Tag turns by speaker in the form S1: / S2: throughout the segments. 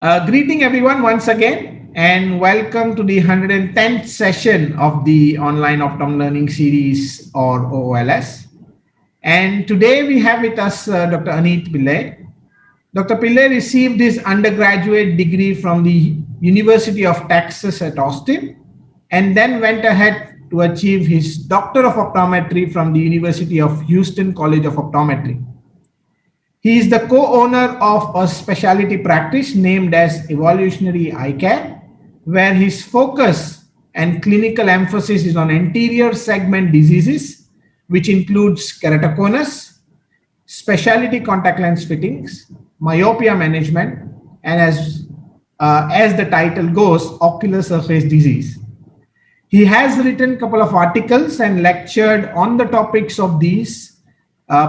S1: Greeting everyone once again, and welcome to the 110th session of the online Optom Learning Series, or OOLS. And today we have with us Dr. Anith Pillai. Dr. Pillai received his undergraduate degree from the University of Texas at Austin, and then went ahead to achieve his Doctor of Optometry from the University of Houston College of Optometry. He is the co-owner of a specialty practice named as Evolutionary Eye Care, where his focus and clinical emphasis is on anterior segment diseases, which includes keratoconus, specialty contact lens fittings, myopia management, and as the title goes, ocular surface disease. He has written a couple of articles and lectured on the topics of these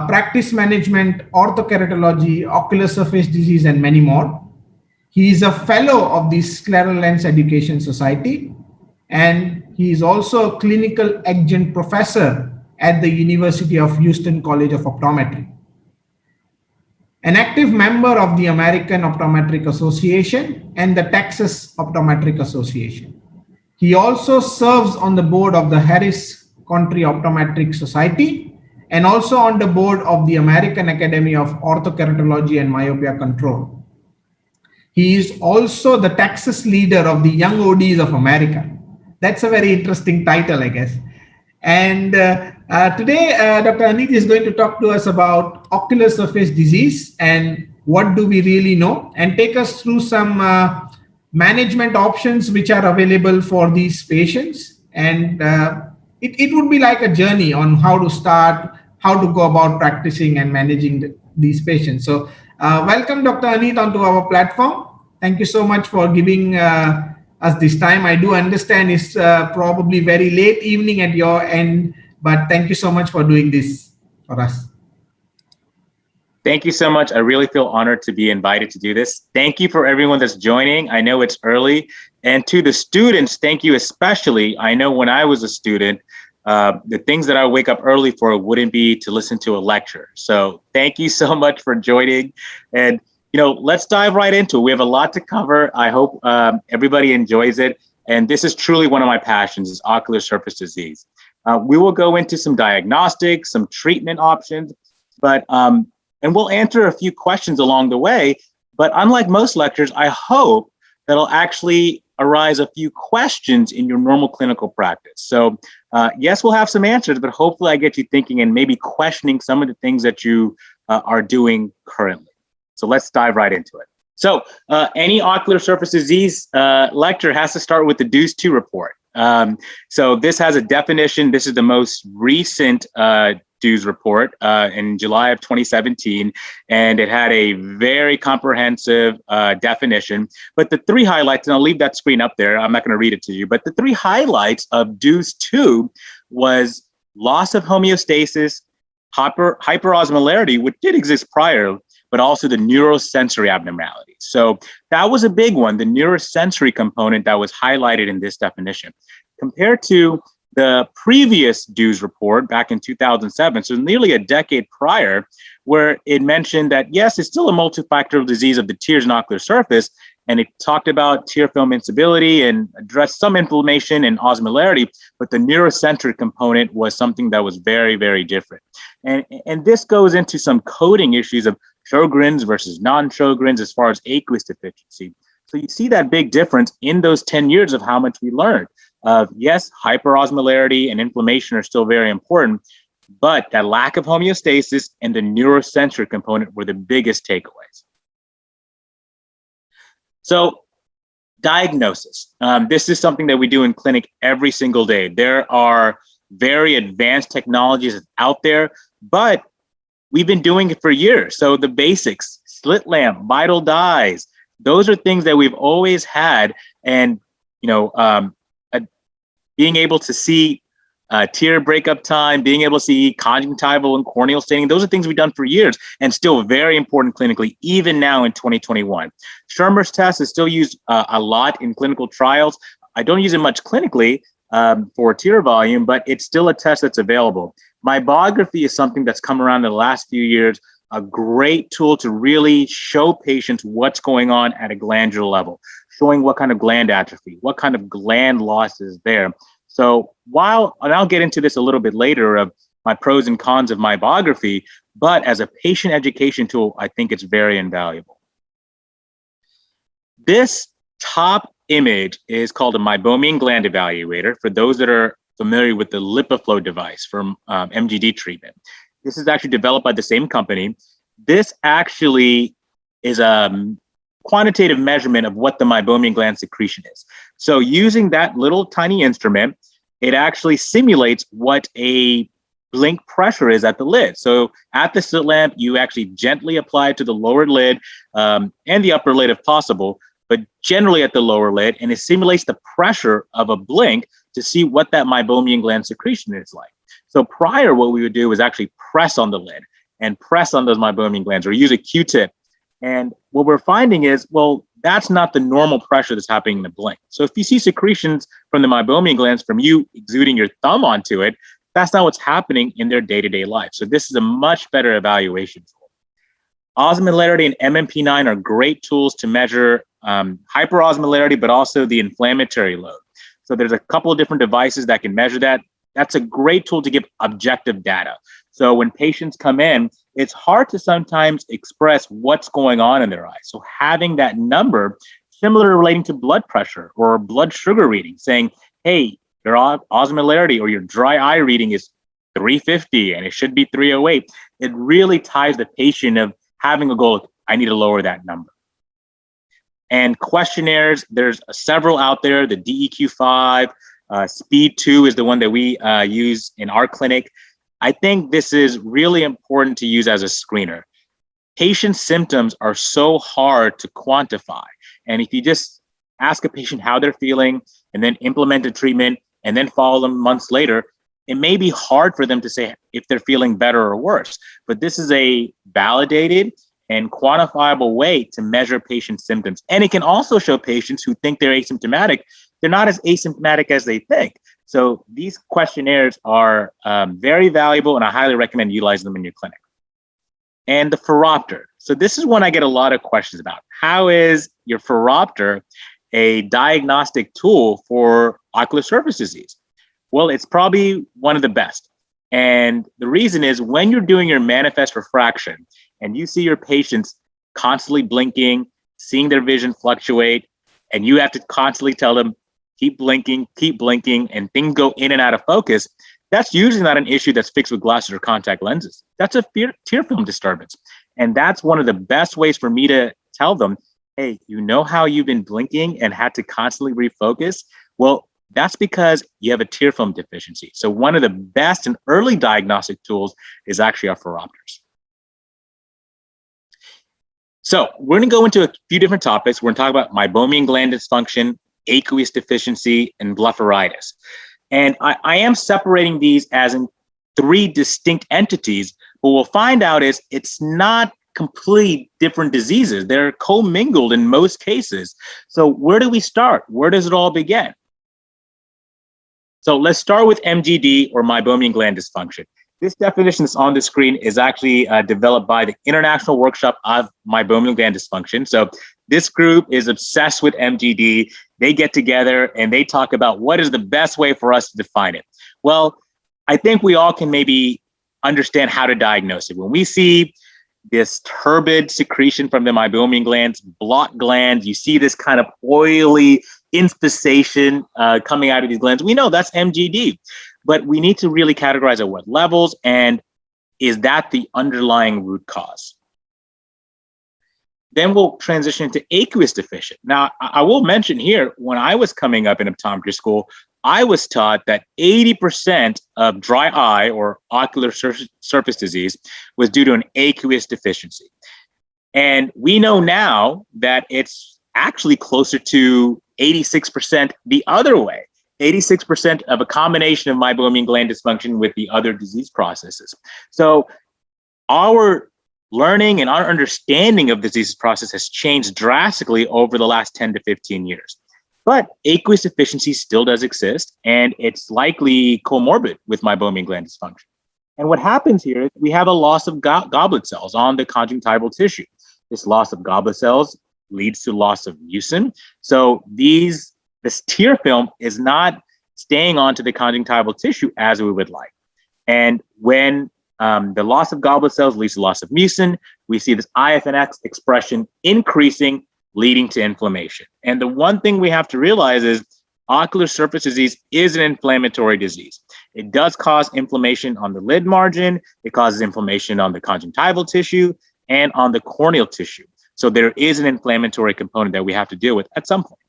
S1: practice management, orthokeratology, ocular surface disease, and many more. He is a fellow of the Scleral Lens Education Society, and he is also a clinical adjunct professor at the University of Houston College of Optometry. An active member of the American Optometric Association and the Texas Optometric Association. He also serves on the board of the Harris County Optometric Society and also on the board of the American Academy of Orthokeratology and Myopia Control. He is also the Texas leader of the Young ODs of America. That's a very interesting title, I guess. And today, Dr. Anith is going to talk to us about ocular surface disease and what do we really know, and take us through some management options which are available for these patients. And it would be like a journey on how to start, how to go about practicing and managing these patients. So welcome, Dr. Anith, onto our platform. Thank you so much for giving us this time. I do understand it's probably very late evening at your end, but thank you so much for doing this for us.
S2: Thank you so much. I really feel honored to be invited to do this. Thank you for everyone that's joining. I know it's early. And to the students, thank you especially. I know when I was a student, the things that I would wake up early for wouldn't be to listen to a lecture. So thank you so much for joining. And, let's dive right into it. We have a lot to cover. I hope everybody enjoys it. And this is truly one of my passions, is ocular surface disease. We will go into some diagnostics, some treatment options, but and we'll answer a few questions along the way. But unlike most lectures, I hope that'll actually arise a few questions in your normal clinical practice. So yes, we'll have some answers, but hopefully I get you thinking and maybe questioning some of the things that you are doing currently. So let's dive right into it. So any ocular surface disease lecture has to start with the DEWS-2 report. So this has a definition. This is the most recent DEWS report in July of 2017, and it had a very comprehensive definition. But the three highlights, and I'll leave that screen up there, I'm not going to read it to you, but the three highlights of DEWS-2 was loss of homeostasis, hyperosmolarity, which did exist prior, but also the neurosensory abnormalities. So that was a big one, the neurosensory component that was highlighted in this definition. Compared to the previous DEWS report back in 2007, so nearly a decade prior, where it mentioned that, yes, it's still a multifactorial disease of the tears and ocular surface, and it talked about tear film instability and addressed some inflammation and osmolarity, but the neurocentric component was something that was very, very different. And this goes into some coding issues of Sjogren's versus non-Sjogren's as far as aqueous deficiency. So you see that big difference in those 10 years of how much we learned. Yes, hyperosmolarity and inflammation are still very important, but that lack of homeostasis and the neurocentric component were the biggest takeaways. So diagnosis. This is something that we do in clinic every single day. There are very advanced technologies out there, but we've been doing it for years. So the basics, slit lamp, vital dyes, those are things that we've always had. And, being able to see tear breakup time, being able to see conjunctival and corneal staining, those are things we've done for years and still very important clinically, even now in 2021. Schirmer's test is still used a lot in clinical trials. I don't use it much clinically for tear volume, but it's still a test that's available. Mibography is something that's come around in the last few years, a great tool to really show patients what's going on at a glandular level, showing what kind of gland atrophy, what kind of gland loss is there. So and I'll get into this a little bit later of my pros and cons of mybography, but as a patient education tool, I think it's very invaluable. This top image is called a meibomian gland evaluator for those that are familiar with the Lipiflow device from MGD treatment. This is actually developed by the same company. This actually is a quantitative measurement of what the meibomian gland secretion is. So using that little tiny instrument, it actually simulates what a blink pressure is at the lid. So at the slit lamp, you actually gently apply it to the lower lid and the upper lid if possible, but generally at the lower lid, and it simulates the pressure of a blink to see what that meibomian gland secretion is like. So prior, what we would do is actually press on the lid and press on those meibomian glands or use a Q-tip. And what we're finding is, well, that's not the normal pressure that's happening in the blink. So if you see secretions from the meibomian glands from you exuding your thumb onto it, that's not what's happening in their day-to-day life. So this is a much better evaluation tool. Osmolarity and MMP9 are great tools to measure hyperosmolarity, but also the inflammatory load. So there's a couple of different devices that can measure that. That's a great tool to give objective data. So when patients come in, it's hard to sometimes express what's going on in their eyes. So having that number, similar relating to blood pressure or blood sugar reading, saying, hey, your osmolarity or your dry eye reading is 350 and it should be 308. It really ties the patient of having a goal. I need to lower that number. And questionnaires, there's several out there. The DEQ5, Speed 2 is the one that we use in our clinic. I think this is really important to use as a screener. Patient symptoms are so hard to quantify. And if you just ask a patient how they're feeling and then implement a treatment and then follow them months later, it may be hard for them to say if they're feeling better or worse. But this is a validated and quantifiable way to measure patient symptoms. And it can also show patients who think they're asymptomatic, they're not as asymptomatic as they think. So these questionnaires are very valuable, and I highly recommend utilizing them in your clinic. And the phoropter. So this is one I get a lot of questions about. How is your phoropter a diagnostic tool for ocular surface disease? Well, it's probably one of the best. And the reason is when you're doing your manifest refraction and you see your patients constantly blinking, seeing their vision fluctuate, and you have to constantly tell them, keep blinking, and things go in and out of focus, that's usually not an issue that's fixed with glasses or contact lenses. That's a tear film disturbance. And that's one of the best ways for me to tell them, hey, you know how you've been blinking and had to constantly refocus? Well, that's because you have a tear film deficiency. So one of the best and early diagnostic tools is actually our phoropters. So we're going to go into a few different topics. We're going to talk about meibomian gland dysfunction, aqueous deficiency, and blepharitis. And I am separating these as in three distinct entities, but what we'll find out is it's not completely different diseases. They're commingled in most cases. So where do we start? Where does it all begin? So let's start with MGD, or meibomian gland dysfunction. This definition that's on the screen is actually developed by the International Workshop of Meibomian Gland Dysfunction. So this group is obsessed with MGD. They get together and they talk about what is the best way for us to define it. Well, I think we all can maybe understand how to diagnose it. When we see this turbid secretion from the meibomian glands, block glands, you see this kind of oily infestation coming out of these glands, we know that's MGD. But we need to really categorize at what levels, and is that the underlying root cause? Then we'll transition into aqueous deficient. Now, I will mention here, when I was coming up in optometry school, I was taught that 80% of dry eye or ocular surface disease was due to an aqueous deficiency. And we know now that it's actually closer to 86% the other way. 86% of a combination of meibomian gland dysfunction with the other disease processes. So our learning and our understanding of the disease process has changed drastically over the last 10 to 15 years. But aqueous deficiency still does exist, and it's likely comorbid with meibomian gland dysfunction. And what happens here is we have a loss of goblet cells on the conjunctival tissue. This loss of goblet cells leads to loss of mucin. So this tear film is not staying onto the conjunctival tissue as we would like. And when the loss of goblet cells leads to loss of mucin, we see this IFNX expression increasing, leading to inflammation. And the one thing we have to realize is ocular surface disease is an inflammatory disease. It does cause inflammation on the lid margin. It causes inflammation on the conjunctival tissue and on the corneal tissue. So there is an inflammatory component that we have to deal with at some point.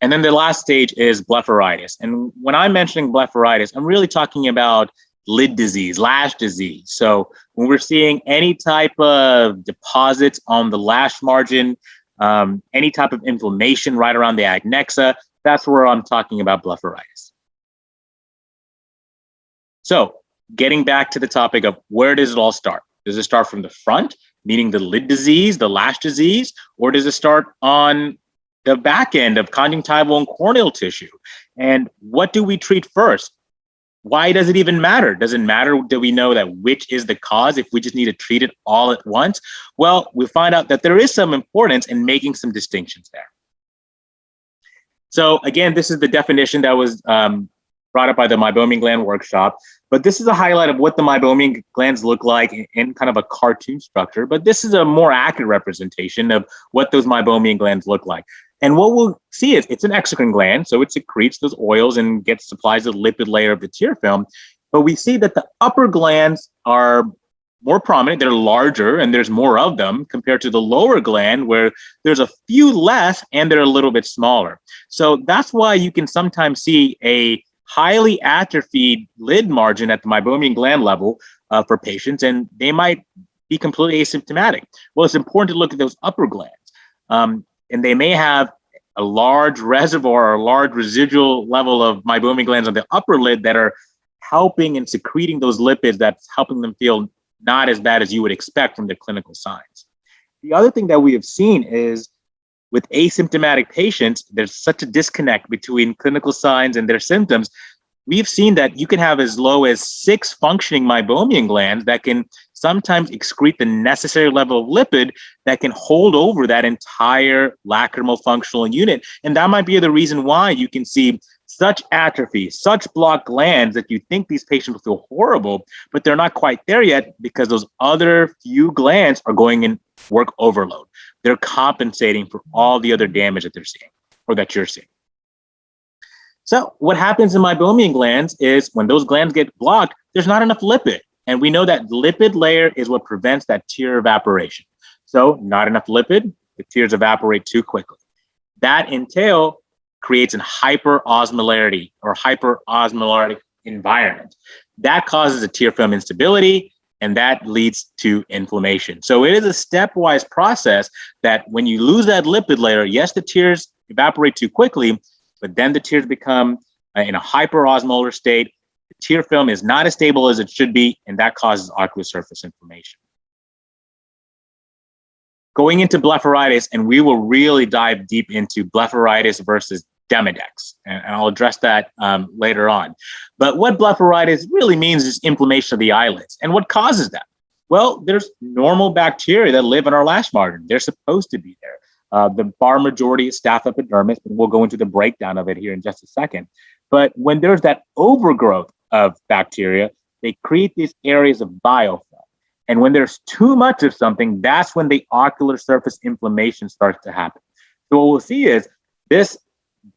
S2: And then the last stage is blepharitis. And when I'm mentioning blepharitis, I'm really talking about lid disease, lash disease. So when we're seeing any type of deposits on the lash margin, any type of inflammation right around the adnexa, that's where I'm talking about blepharitis. So getting back to the topic of where does it all start? Does it start from the front, meaning the lid disease, the lash disease, or does it start on the back end of conjunctival and corneal tissue? And what do we treat first? Why does it even matter? Does it matter that we know that which is the cause if we just need to treat it all at once? Well, we find out that there is some importance in making some distinctions there. So again, this is the definition that was brought up by the meibomian gland workshop, but this is a highlight of what the meibomian glands look like in kind of a cartoon structure, but this is a more accurate representation of what those meibomian glands look like. And what we'll see is it's an exocrine gland, so it secretes those oils and supplies the lipid layer of the tear film. But we see that the upper glands are more prominent, they're larger, and there's more of them compared to the lower gland where there's a few less and they're a little bit smaller. So that's why you can sometimes see a highly atrophied lid margin at the meibomian gland level for patients, and they might be completely asymptomatic. Well, it's important to look at those upper glands. And they may have a large reservoir or a large residual level of meibomian glands on the upper lid that are helping and secreting those lipids that's helping them feel not as bad as you would expect from their clinical signs. The other thing that we have seen is with asymptomatic patients, there's such a disconnect between clinical signs and their symptoms. We've seen that you can have as low as 6 functioning meibomian glands that can sometimes excrete the necessary level of lipid that can hold over that entire lacrimal functional unit. And that might be the reason why you can see such atrophy, such blocked glands that you think these patients will feel horrible, but they're not quite there yet because those other few glands are going in work overload. They're compensating for all the other damage that they're seeing or that you're seeing. So what happens in meibomian glands is when those glands get blocked, there's not enough lipid. And we know that lipid layer is what prevents that tear evaporation. So not enough lipid, the tears evaporate too quickly. That entail creates an hyperosmolarity or hyperosmolartic environment. That causes a tear film instability, and that leads to inflammation. So it is a stepwise process that when you lose that lipid layer, yes, the tears evaporate too quickly, but then the tears become in a hyperosmolar state. The tear film is not as stable as it should be, and that causes ocular surface inflammation. Going into blepharitis, and we will really dive deep into blepharitis versus Demodex, and I'll address that later on. But what blepharitis really means is inflammation of the eyelids. And what causes that? Well, there's normal bacteria that live in our lash margin. They're supposed to be there. The far majority is staph epidermis, and we'll go into the breakdown of it here in just a second. But when there's that overgrowth of bacteria, they create these areas of biofilm. And when there's too much of something, that's when the ocular surface inflammation starts to happen. So what we'll see is this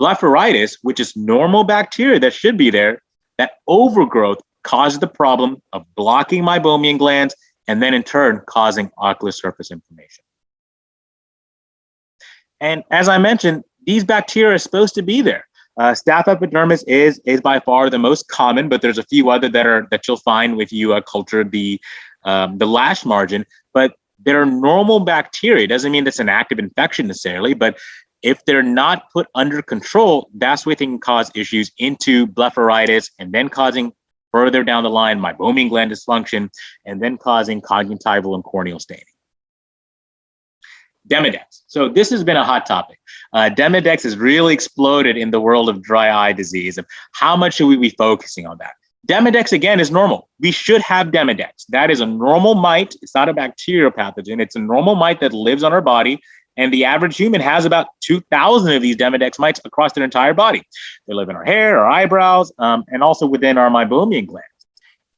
S2: blepharitis, which is normal bacteria that should be there, that overgrowth causes the problem of blocking meibomian glands and then in turn causing ocular surface inflammation. And as I mentioned, these bacteria are supposed to be there. Staph epidermis is by far the most common, but there's a few other that you'll find if you culture the lash margin. But they're normal bacteria. It doesn't mean that's an active infection necessarily, but if they're not put under control, that's where they can cause issues into blepharitis and then causing further down the line meibomian gland dysfunction and then causing conjunctival and corneal staining. Demodex. So this has been a hot topic. Demodex has really exploded in the world of dry eye disease. How much should we be focusing on that? Demodex, again, is normal. We should have Demodex. That is a normal mite. It's not a bacterial pathogen. It's a normal mite that lives on our body. And the average human has about 2,000 of these Demodex mites across their entire body. They live in our hair, our eyebrows, and also within our meibomian glands.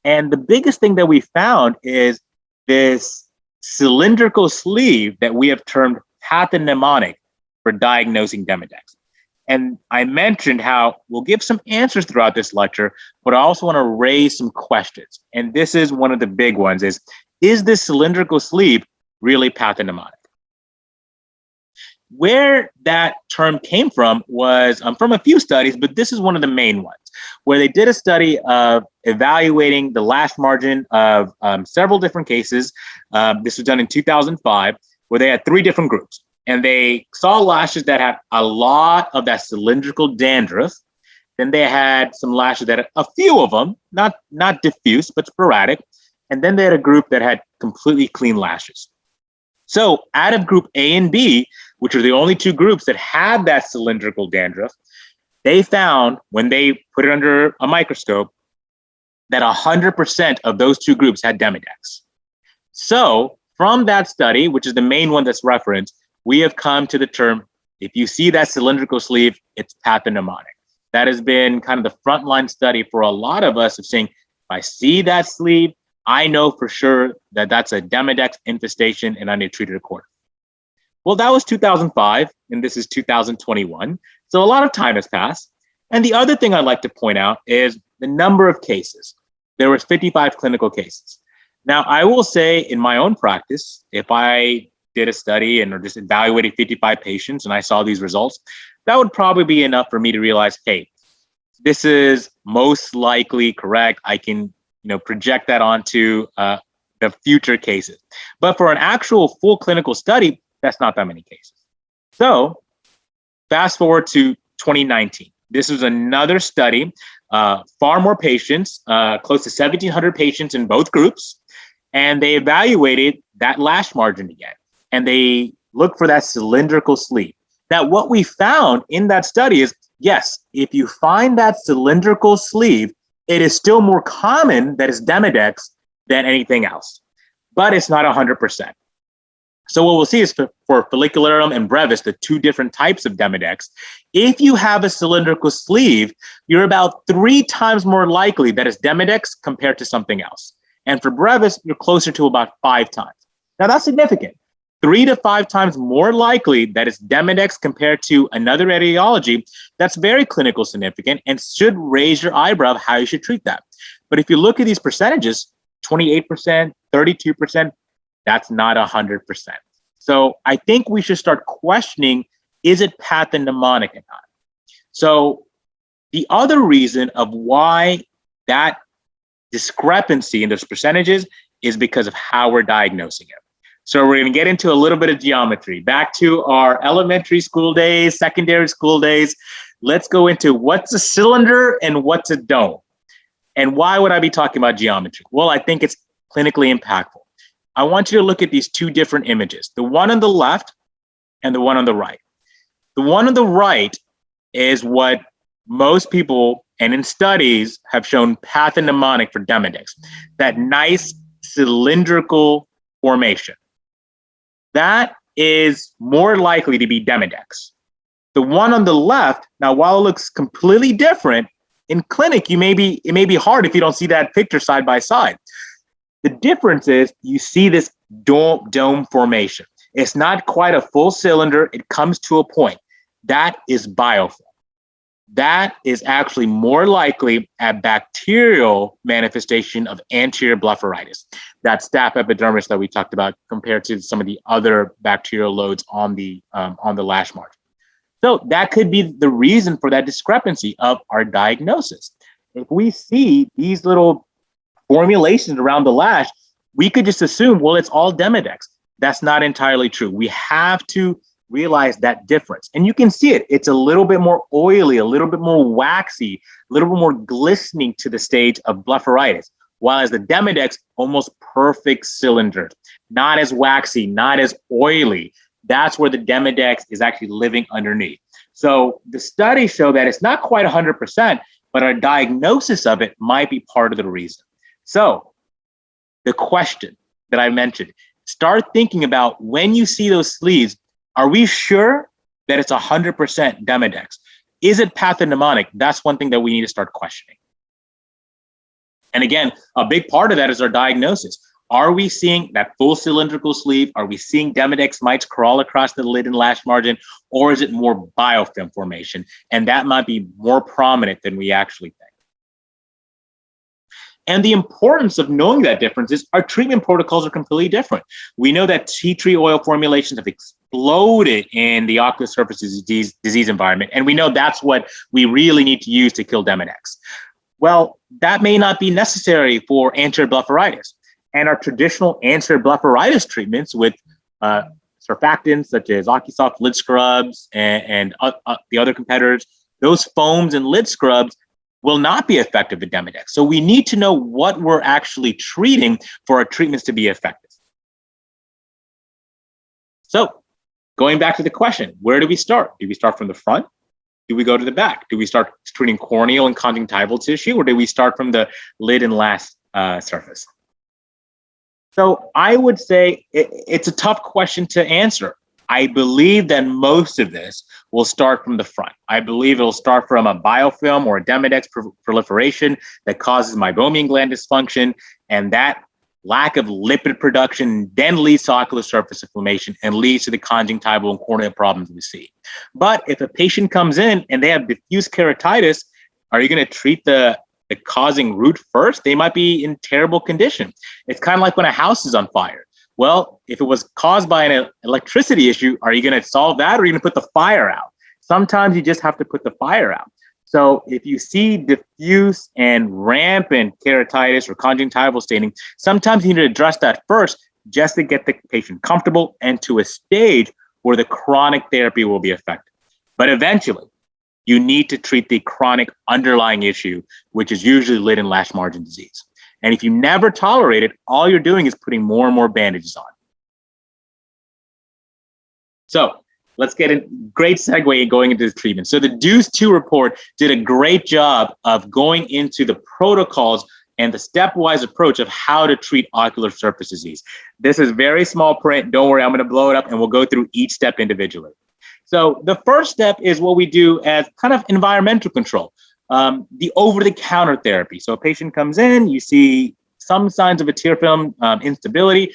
S2: And the biggest thing that we found is this cylindrical sleeve that we have termed pathognomonic for diagnosing Demodex. And I mentioned how we'll give some answers throughout this lecture, but I also want to raise some questions. And this is one of the big ones is this cylindrical sleeve really pathognomonic? Where that term came from was from a few studies, but this is one of the main ones, where they did a study of evaluating the lash margin of several different cases. This was done in 2005, where they had 3 different groups. And they saw lashes that had a lot of that cylindrical dandruff. Then they had some lashes that had a few of them, not diffuse, but sporadic. And then they had a group that had completely clean lashes. So out of group A and B, which are the only 2 groups that had that cylindrical dandruff, they found when they put it under a microscope that 100% of those 2 groups had Demodex. So from that study, which is the main one that's referenced, we have come to the term, if you see that cylindrical sleeve, it's pathognomonic. That has been kind of the frontline study for a lot of us of saying, if I see that sleeve, I know for sure that that's a Demodex infestation and I need to treat it accordingly. Well, that was 2005, and this is 2021. So a lot of time has passed. And the other thing I'd like to point out is the number of cases. There was 55 clinical cases. Now, I will say in my own practice, if I did a study and or just evaluated 55 patients and I saw these results, that would probably be enough for me to realize, hey, this is most likely correct. I can, project that onto the future cases. But for an actual full clinical study, that's not that many cases. So fast forward to 2019. This was another study, far more patients, close to 1,700 patients in both groups. And they evaluated that lash margin again. And they looked for that cylindrical sleeve. Now, what we found in that study is, yes, if you find that cylindrical sleeve, it is still more common that it's Demodex than anything else, but it's not 100%. So what we'll see is for follicularum and brevis, the 2 different types of Demodex, if you have a cylindrical sleeve, you're about 3 times more likely that it's Demodex compared to something else. And for brevis, you're closer to about 5 times. Now that's significant. 3 to 5 times more likely that it's Demodex compared to another etiology. That's very clinical significant and should raise your eyebrow of how you should treat that. But if you look at these percentages, 28%, 32%, that's not 100%. So I think we should start questioning, is it pathognomonic or not? So the other reason of why that discrepancy in those percentages is because of how we're diagnosing it. So we're going to get into a little bit of geometry. Back to our elementary school days, secondary school days. Let's go into what's a cylinder and what's a dome. And why would I be talking about geometry? Well, I think it's clinically impactful. I want you to look at these 2 different images, the one on the left and the one on the right. The one on the right is what most people and in studies have shown pathognomonic for Demodex, that nice cylindrical formation. That is more likely to be Demodex. The one on the left, now while it looks completely different, in clinic, it may be hard if you don't see that picture side by side. The difference is you see this dome formation. It's not quite a full cylinder. It comes to a point. That is biofilm. That is actually more likely a bacterial manifestation of anterior blepharitis, that staph epidermis that we talked about compared to some of the other bacterial loads on the lash margin. So that could be the reason for that discrepancy of our diagnosis. If we see these little formulations around the lash, we could just assume, well, it's all Demodex. That's not entirely true. We have to realize that difference. And you can see it. It's a little bit more oily, a little bit more waxy, a little bit more glistening to the stage of blepharitis, while as the Demodex, almost perfect cylinder, not as waxy, not as oily. That's where the Demodex is actually living underneath. So the studies show that it's not quite 100%, but our diagnosis of it might be part of the reason. So the question that I mentioned, start thinking about when you see those sleeves, are we sure that it's 100% Demodex? Is it pathognomonic? That's one thing that we need to start questioning. And again, a big part of that is our diagnosis. Are we seeing that full cylindrical sleeve? Are we seeing Demodex mites crawl across the lid and lash margin? Or is it more biofilm formation? And that might be more prominent than we actually think. And the importance of knowing that difference is our treatment protocols are completely different. We know that tea tree oil formulations have exploded in the ocular surface disease environment. And we know that's what we really need to use to kill Demodex. Well, that may not be necessary for anterior blepharitis. And our traditional anterior blepharitis treatments with surfactants such as Ocusoft lid scrubs and the other competitors, those foams and lid scrubs will not be effective at Demodex. So we need to know what we're actually treating for our treatments to be effective. So going back to the question, where do we start? Do we start from the front? Do we go to the back? Do we start treating corneal and conjunctival tissue, or do we start from the lid and lash surface? So I would say it's a tough question to answer. I believe that most of this will start from the front. I believe it'll start from a biofilm or a Demodex proliferation that causes meibomian gland dysfunction, and that lack of lipid production then leads to ocular surface inflammation and leads to the conjunctival and corneal problems we see. But if a patient comes in and they have diffuse keratitis, are you going to treat the causing root first? They might be in terrible condition. It's kind of like when a house is on fire. Well, if it was caused by an electricity issue, are you going to solve that, or are you going to put the fire out? Sometimes you just have to put the fire out. So if you see diffuse and rampant keratitis or conjunctival staining, sometimes you need to address that first just to get the patient comfortable and to a stage where the chronic therapy will be effective. But eventually, you need to treat the chronic underlying issue, which is usually lid and lash margin disease. And if you never tolerate it, all you're doing is putting more and more bandages on. So let's get a great segue in going into the treatment. So the DEUCE-2 report did a great job of going into the protocols and the stepwise approach of how to treat ocular surface disease. This is very small print. Don't worry, I'm going to blow it up and we'll go through each step individually. So the first step is what we do as kind of environmental control. The over-the-counter therapy. So a patient comes in, you see some signs of a tear film instability.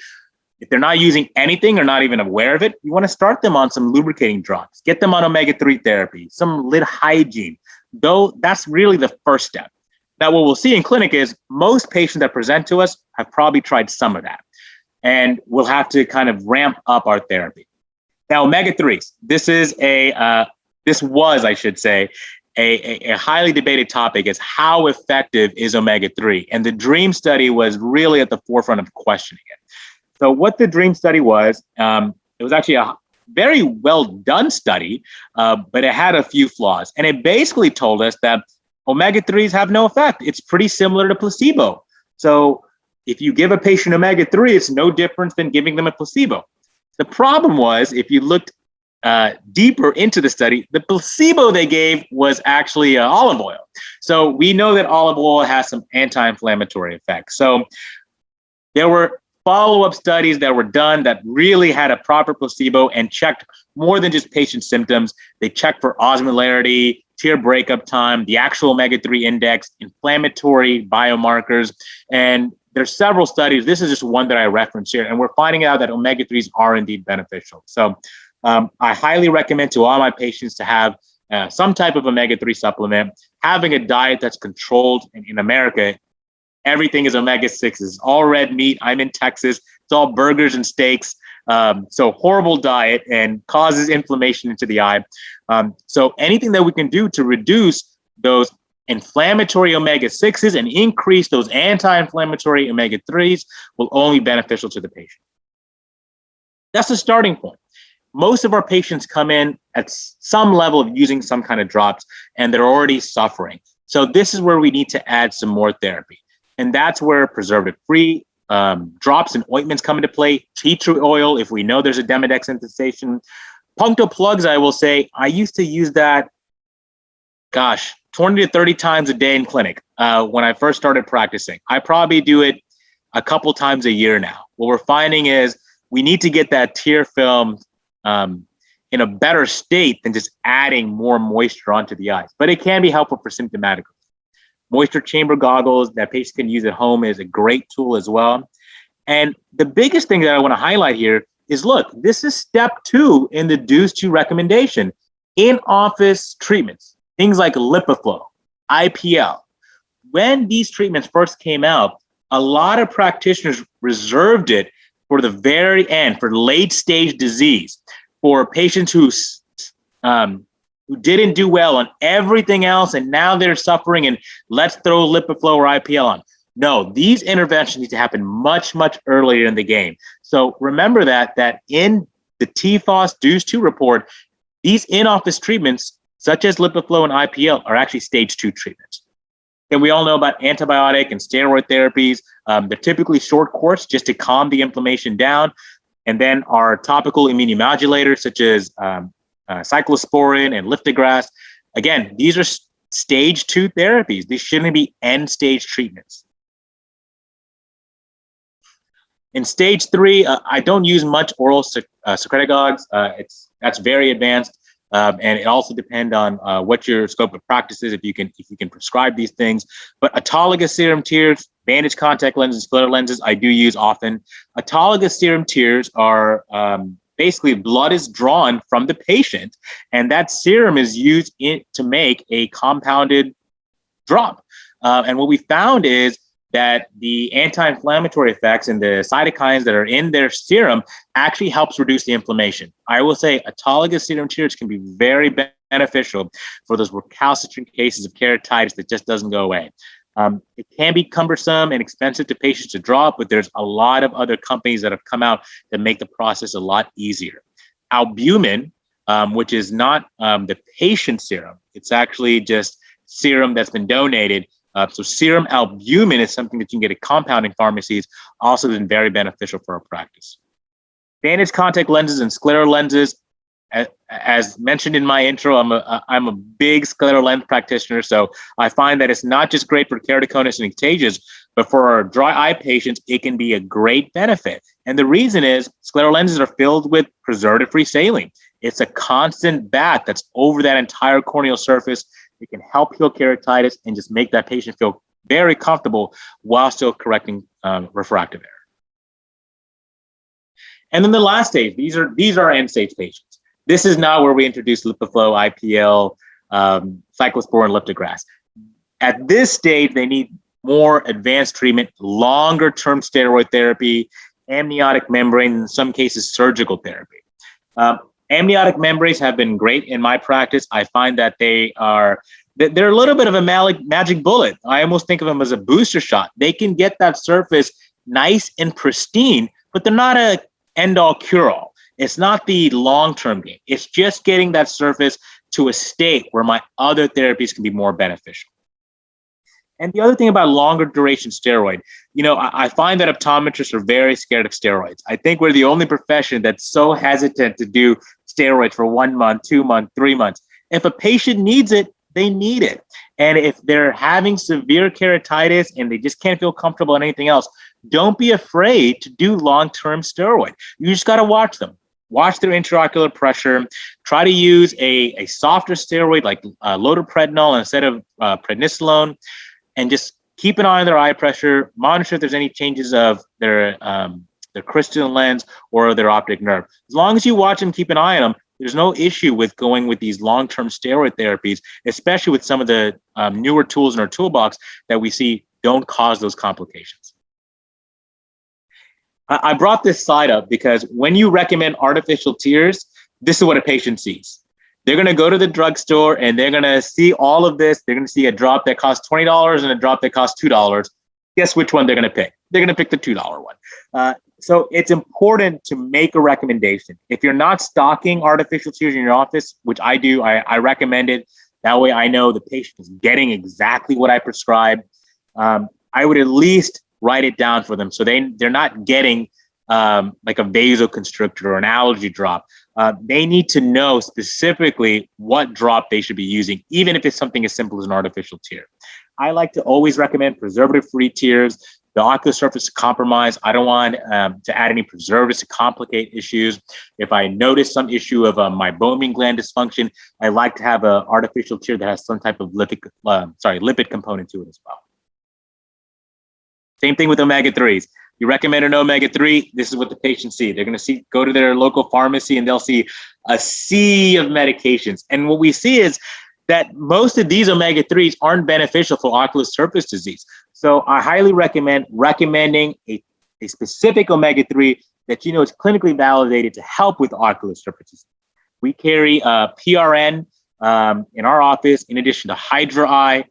S2: If they're not using anything or not even aware of it, you want to start them on some lubricating drops. Get them on omega-3 therapy, some lid hygiene. Though that's really the first step. Now, what we'll see in clinic is most patients that present to us have probably tried some of that. And we'll have to kind of ramp up our therapy. Now, omega-3s. This was, I should say, a highly debated topic is how effective is omega-3? And the DREAM study was really at the forefront of questioning it. So what the DREAM study was, it was actually a very well done study, but it had a few flaws. And it basically told us that omega-3s have no effect. It's pretty similar to placebo. So if you give a patient omega-3, it's no different than giving them a placebo. The problem was, if you looked deeper into the study, the placebo they gave was actually olive oil. So we know that olive oil has some anti-inflammatory effects. So there were follow-up studies that were done that really had a proper placebo and checked more than just patient symptoms. They checked for osmolarity, tear breakup time, the actual omega-3 index, inflammatory biomarkers, and there's several studies. This is just one that I referenced here, and we're finding out that omega-3s are indeed beneficial. So I highly recommend to all my patients to have some type of omega-3 supplement, having a diet that's controlled. In America, everything is omega-6s, all red meat. I'm in Texas. It's all burgers and steaks. So horrible diet and causes inflammation into the eye. So anything that we can do to reduce those inflammatory omega-6s and increase those anti-inflammatory omega-3s will only be beneficial to the patient. That's the starting point. Most of our patients come in at some level of using some kind of drops, and they're already suffering. So this is where we need to add some more therapy. And that's where preservative-free drops and ointments come into play. Tea tree oil, if we know there's a Demodex infestation. Punctal plugs, I will say, I used to use that, 20 to 30 times a day in clinic when I first started practicing. I probably do it a couple times a year now. What we're finding is we need to get that tear film in a better state than just adding more moisture onto the eyes. But it can be helpful for symptomatic. Moisture chamber goggles that patients can use at home is a great tool as well. And the biggest thing that I want to highlight here is, look, this is step 2 in the DEWS 2 recommendation. In-office treatments, things like Lipiflow, IPL. When these treatments first came out, a lot of practitioners reserved it for the very end, for late-stage disease, for patients who didn't do well on everything else, and now they're suffering, and let's throw Lipiflow or IPL on. No, these interventions need to happen much, much earlier in the game. So remember that in the TFOS DEWS 2 report, these in-office treatments, such as Lipiflow and IPL, are actually stage 2 treatments. And we all know about antibiotic and steroid therapies. They're typically short course just to calm the inflammation down. And then our topical immunomodulators, such as cyclosporin and Liftigras. Again, these are stage 2 therapies. These shouldn't be end-stage treatments. In stage 3, I don't use much oral secretagogues. That's very advanced, and it also depends on what your scope of practice is, if you can prescribe these things. But autologous serum tears, bandage contact lenses, Scleral lenses, I do use often. Autologous serum tears are basically blood is drawn from the patient, and that serum is used to make a compounded drop. And what we found is that the anti-inflammatory effects and the cytokines that are in their serum actually helps reduce the inflammation. I will say autologous serum tears can be very beneficial for those recalcitrant cases of keratitis that just doesn't go away. It can be cumbersome and expensive to patients to draw, but there's a lot of other companies that have come out that make the process a lot easier. Albumin, which is not the patient serum, it's actually just serum that's been donated. So serum albumin is something that you can get at compounding pharmacies, also been very beneficial for our practice. Bandage contact lenses and scleral lenses, as mentioned in my intro, I'm a big scleral lens practitioner, so I find that it's not just great for keratoconus and ectasis, but for our dry eye patients, it can be a great benefit. And the reason is scleral lenses are filled with preservative-free saline. It's a constant bath that's over that entire corneal surface. It can help heal keratitis and just make that patient feel very comfortable while still correcting refractive error. And then the last stage, these are end stage patients. This is now where we introduce Lipiflow, IPL, cyclosporin, Liftigras. At this stage, they need more advanced treatment, longer term steroid therapy, amniotic membrane, in some cases surgical therapy. Amniotic membranes have been great in my practice. I find that they're a little bit of a magic bullet. I almost think of them as a booster shot. They can get that surface nice and pristine, but they're not an end-all cure-all. It's not the long-term game. It's just getting that surface to a state where my other therapies can be more beneficial. And the other thing about longer duration steroid, I find that optometrists are very scared of steroids. I think we're the only profession that's so hesitant to do steroids for 1 month, 2 months, 3 months. If a patient needs it, they need it. And if they're having severe keratitis and they just can't feel comfortable on anything else, don't be afraid to do long-term steroid. You just got to watch them. Watch their intraocular pressure. Try to use a softer steroid like loteprednol instead of prednisolone. And just keep an eye on their eye pressure, monitor if there's any changes of their crystalline lens or their optic nerve. As long as you watch them, keep an eye on them, there's no issue with going with these long-term steroid therapies, especially with some of the newer tools in our toolbox that we see don't cause those complications. I brought this slide up because when you recommend artificial tears, this is what a patient sees. They're going to go to the drugstore and they're going to see all of this. They're going to see a drop that costs $20 and a drop that costs $2. Guess which one they're going to pick? They're going to pick the $2 one. So it's important to make a recommendation. If you're not stocking artificial tears in your office, which I do, I recommend it. That way I know the patient is getting exactly what I prescribe. I would at least write it down for them so they're not getting like a vasoconstrictor or an allergy drop, they need to know specifically what drop they should be using, even if it's something as simple as an artificial tear. I like to always recommend preservative-free tears. The ocular surface is compromised. I don't want to add any preservatives to complicate issues. If I notice some issue of meibomian gland dysfunction, I like to have an artificial tear that has some type of lipid component to it as well. Same thing with omega-3s. You recommend an omega-3, this is what the patients see. They're going to go to their local pharmacy and they'll see a sea of medications. And what we see is that most of these omega-3s aren't beneficial for ocular surface disease. So I highly recommending a specific omega-3 that is clinically validated to help with ocular surface disease. We carry PRN in our office, in addition to Hydra Eye.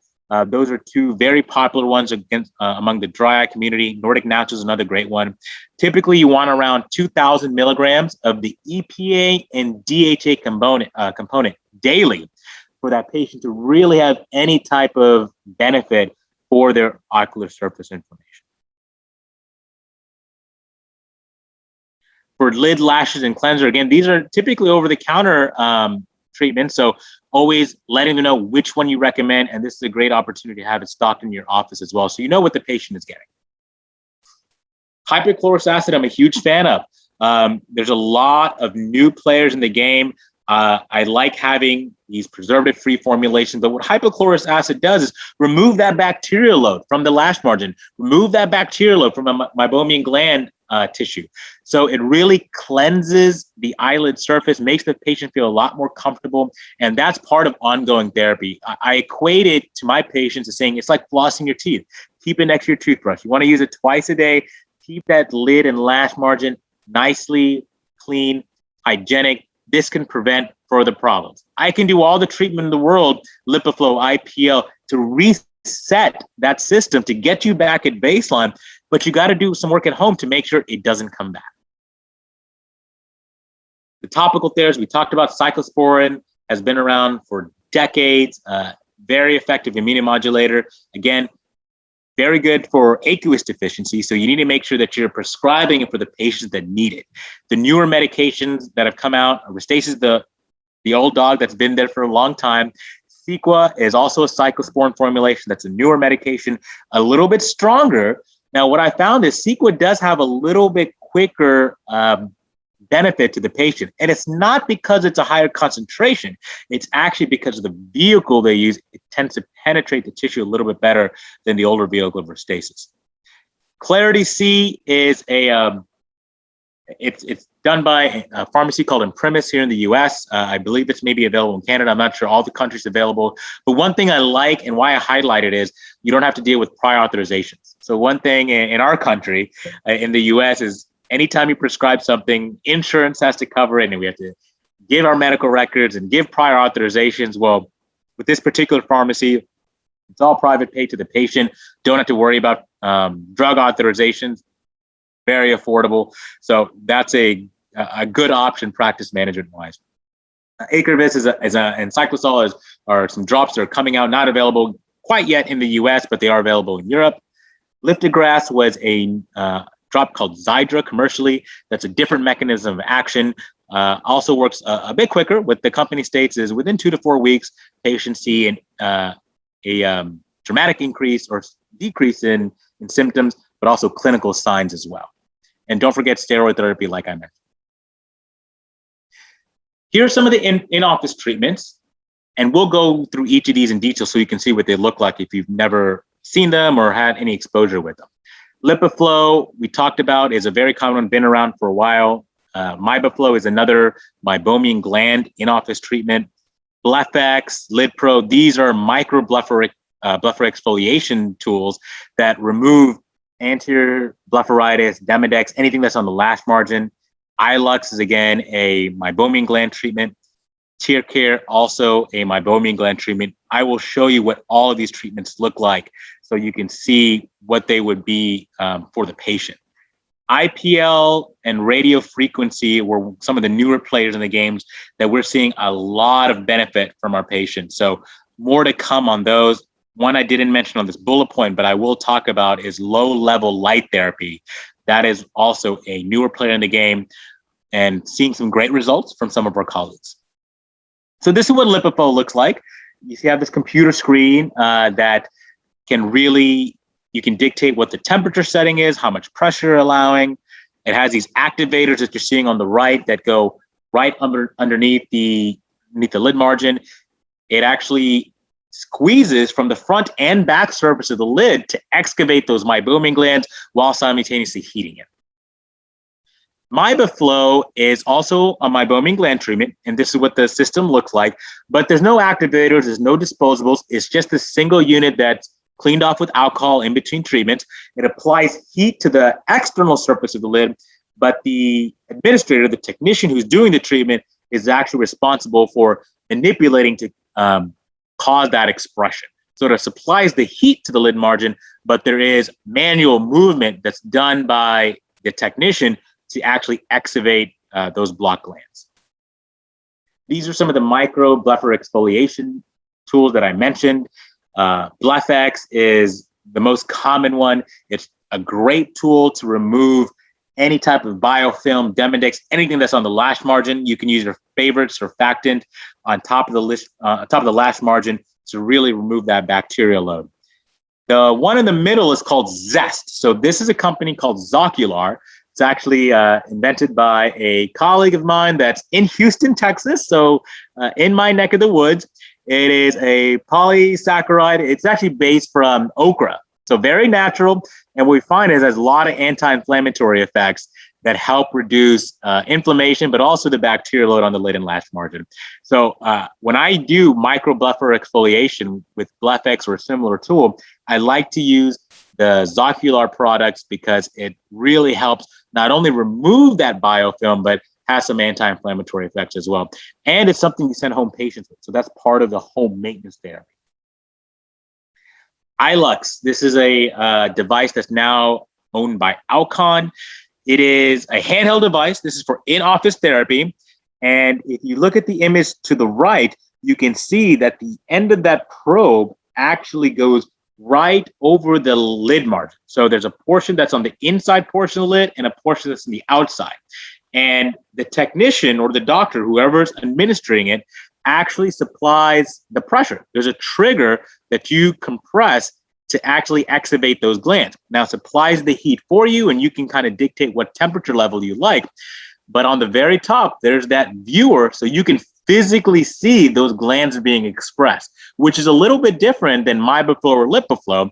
S2: Those are two very popular ones among the dry eye community. Nordic Naturals is another great one. Typically, you want around 2,000 milligrams of the EPA and DHA component daily for that patient to really have any type of benefit for their ocular surface inflammation. For lid, lashes, and cleanser, again, these are typically over-the-counter treatments, so always letting them know which one you recommend, and this is a great opportunity to have it stocked in your office as well, so you know what the patient is getting. Hypochlorous acid, I'm a huge fan of. There's a lot of new players in the game. I like having these preservative-free formulations, but what hypochlorous acid does is remove that bacterial load from the lash margin, remove that bacterial load from a meibomian gland tissue. So it really cleanses the eyelid surface, makes the patient feel a lot more comfortable, and that's part of ongoing therapy. I equate it to my patients as saying it's like flossing your teeth. Keep it next to your toothbrush. You want to use it twice a day. Keep that lid and lash margin nicely clean, hygienic. This can prevent further problems. I can do all the treatment in the world, Lipiflow, IPL, to reset that system to get you back at baseline, but you got to do some work at home to make sure it doesn't come back. The topical therapies, we talked about cyclosporin, has been around for decades, very effective immunomodulator. Again, very good for aqueous deficiency, so you need to make sure that you're prescribing it for the patients that need it. The newer medications that have come out, Restasis, the old dog that's been there for a long time. Cequa is also a cyclosporin formulation. That's a newer medication, a little bit stronger. Now, what I found is Cequa does have a little bit quicker benefit to the patient. And it's not because it's a higher concentration. It's actually because of the vehicle they use. It tends to penetrate the tissue a little bit better than the older vehicle of Restasis. Clarity C is it's done by a pharmacy called Imprimis here in the US. I believe it's maybe available in Canada. I'm not sure all the countries available. But one thing I like and why I highlight it is you don't have to deal with prior authorizations. So one thing in our country, in the US, is anytime you prescribe something, insurance has to cover it, and we have to give our medical records and give prior authorizations. Well, with this particular pharmacy, it's all private pay to the patient. Don't have to worry about drug authorizations. Very affordable. So that's a good option practice management wise. Acrevis and Cyclosol are some drops that are coming out, not available quite yet in the US, but they are available in Europe. Liftigras was a drop called Xiidra commercially. That's a different mechanism of action. Also works a bit quicker. What the company states is within 2 to 4 weeks, patients see a dramatic increase or decrease in symptoms, but also clinical signs as well. And don't forget steroid therapy, like I mentioned. Here are some of the in-office treatments, and we'll go through each of these in detail so you can see what they look like if you've never seen them or had any exposure with them. Lipiflow, we talked about, is a very common one, been around for a while. Miboflow is another meibomian in-office treatment. Blepharitis, Lidpro, these are Microblepharoexfoliation tools that remove anterior Blepharitis, Demodex, anything that's on the lash margin. iLux is, again, a meibomian gland treatment. Tearcare, also a meibomian gland treatment. I will show you what all of these treatments look like so you can see what they would be for the patient. IPL and radio frequency were some of the newer players in the games that we're seeing a lot of benefit from our patients. So more to come on those. One I didn't mention on this bullet point, but I will talk about is low-level light therapy. that is also a newer player in the game and seeing some great results from some of our colleagues. So this is what Lipiflow looks like. You have this computer screen that can really, you can dictate what the temperature setting is, how much pressure you're allowing. It has these activators that you're seeing on the right that go right underneath the lid margin. It actually squeezes from the front and back surface of the lid to excavate those meibomian glands while simultaneously heating it. Miboflow is also a meibomian gland treatment, and this is what the system looks like, but there's no activators, there's no disposables. It's just a single unit that's cleaned off with alcohol in between treatments. It applies heat to the external surface of the lid, but the administrator, the technician who's doing the treatment, is actually responsible for manipulating to cause that expression. So it supplies the heat to the lid margin, but there is manual movement that's done by the technician to actually excavate those blocked glands. These are some of the Microblepharoexfoliation tools that I mentioned. Blepharitis is the most common one. It's a great tool to remove any type of biofilm, Demodex, anything that's on the lash margin. You can use your favorite surfactant on top of the lash margin to really remove that bacterial load. The one in the middle is called Zest. So this is a company called Ocular. It's actually invented by a colleague of mine that's in Houston, Texas. So in my neck of the woods, it is a polysaccharide. It's actually based from okra. So very natural. And what we find is it has a lot of anti-inflammatory effects that help reduce inflammation, but also the bacterial load on the lid and lash margin. So when I do microblepharoexfoliation with Blepharitis or a similar tool, I like to use the Ocular products because it really helps not only remove that biofilm, but has some anti-inflammatory effects as well. And it's something you send home patients with. So that's part of the home maintenance therapy. iLux, this is a device that's now owned by Alcon. It is a handheld device. This is for in-office therapy. And if you look at the image to the right, you can see that the end of that probe actually goes right over the lid margin. So there's a portion that's on the inside portion of the lid and a portion that's on the outside. And the technician or the doctor, whoever's administering it, actually supplies the pressure. There's a trigger that you compress to actually excavate those glands. Now, it supplies the heat for you, and you can kind of dictate what temperature level you like. But on the very top, there's that viewer, so you can physically see those glands being expressed, which is a little bit different than Miboflow or Lipiflow.